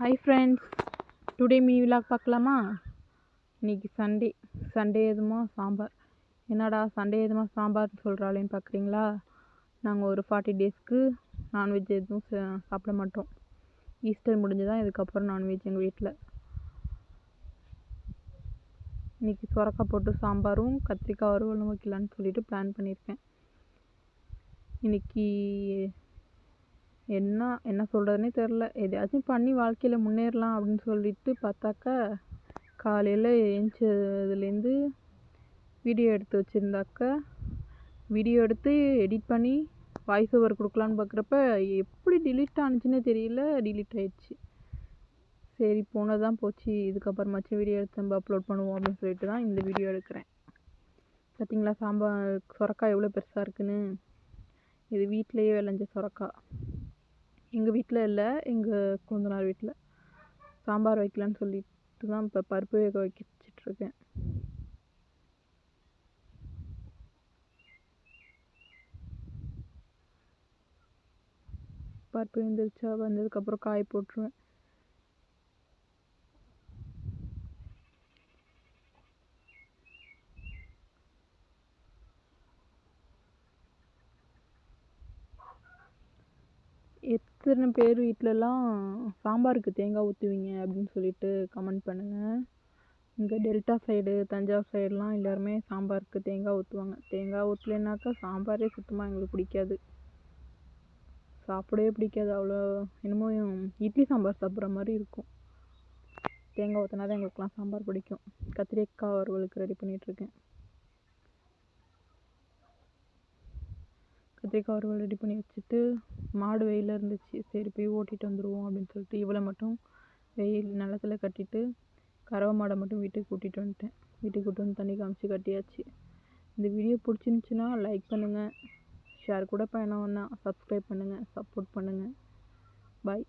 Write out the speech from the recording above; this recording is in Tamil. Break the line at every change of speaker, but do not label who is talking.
Hi friends, today me vlog பார்க்கலாமா? இன்றைக்கி சண்டே எதுமா சாம்பார். என்னடா சண்டே எதுமா சாம்பார்னு சொல்கிறாளேன்னு பார்க்குறீங்களா? நாங்கள் ஒரு 40 டேஸ்க்கு நான்வெஜ் எதுவும் சாப்பிட மாட்டோம். ஈஸ்டர் முடிஞ்சு தான் இதுக்கப்புறம் நான்வெஜ் எங்கள் வீட்டில். இன்றைக்கி சுரக்காய் போட்டு சாம்பாரும் கத்திரிக்காய் வறுவலும் வைக்கலான்னு சொல்லிட்டு பிளான் பண்ணியிருக்கேன். இன்றைக்கி என்ன சொல்கிறதுனே தெரில. எதையாச்சும் பண்ணி வாழ்க்கையில் முன்னேறலாம் அப்படின்னு சொல்லிட்டு பார்த்தாக்கா, காலையில் எழுந்ததுலேருந்து வீடியோ எடுத்து எடிட் பண்ணி வாய்ஸ் ஓவர் கொடுக்கலான்னு பார்க்குறப்ப எப்படி டிலீட் ஆனிச்சுன்னே தெரியல, டிலீட் ஆயிடுச்சு. சரி, போனதான் போச்சு, இதுக்கப்புறமாச்சும் வீடியோ எடுத்து நம்ம அப்லோட் பண்ணுவோம் அப்படின்னு சொல்லிட்டு தான் இந்த வீடியோ எடுக்கிறேன். பார்த்தீங்களா சுரக்காய் எவ்வளோ பெருசாக இருக்குன்னு? இது வீட்டிலையே விளைஞ்ச சுரக்காய். எங்கள் வீட்டில் இல்லை, எங்கள் கொழுந்தனார் வீட்டில். சாம்பார் வைக்கலான்னு சொல்லிட்டு தான் இப்போ பருப்பு வேக வச்சிட்ருக்கேன். பருப்பு வந்ததுக்கப்புறம் காய் போட்டுருவேன். எத்தனை பேர் வீட்டிலலாம் சாம்பாருக்கு தேங்காய் ஊற்றுவீங்க அப்படின்னு சொல்லிட்டு கமெண்ட் பண்ணுங்கள். இங்கே டெல்டா சைடு, தஞ்சாவூர் சைடுலாம் எல்லாருமே சாம்பாருக்கு தேங்காய் ஊற்றுவாங்க. தேங்காய் ஊற்றலைனாக்கா சாம்பாரே சுத்தமாக எங்களுக்கு பிடிக்காது, சாப்பிடவே பிடிக்காது. அவ்வளோ என்னமோ இட்லி சாம்பார் சாப்பிட்ற மாதிரி இருக்கும். தேங்காய் ஊற்றினா தான் எங்களுக்குலாம் சாம்பார் பிடிக்கும். கத்திரிக்காய் வறுவலுக்கு ரெடி பண்ணிகிட்ருக்கேன். கத்திரிக்காய் வறுவல் ரெடி பண்ணி வச்சுட்டு, மாடு வெயிலில் இருந்துச்சு, சரி போய் ஓட்டிகிட்டு வந்துடுவோம் அப்படின்னு சொல்லிட்டு இவளை மட்டும் நிலத்துல கட்டிட்டு கறவை மாடை மட்டும் வீட்டுக்கு கூட்டிகிட்டு வந்துட்டேன். வீட்டுக்கு கூட்டிட்டு வந்து தண்ணி காமிச்சு கட்டியாச்சு. இந்த வீடியோ பிடிச்சிருந்துச்சின்னா லைக் பண்ணுங்கள், ஷேர் கூட பண்ண வேணாம், சப்ஸ்கிரைப் பண்ணுங்கள், சப்போர்ட் பண்ணுங்கள். பாய்.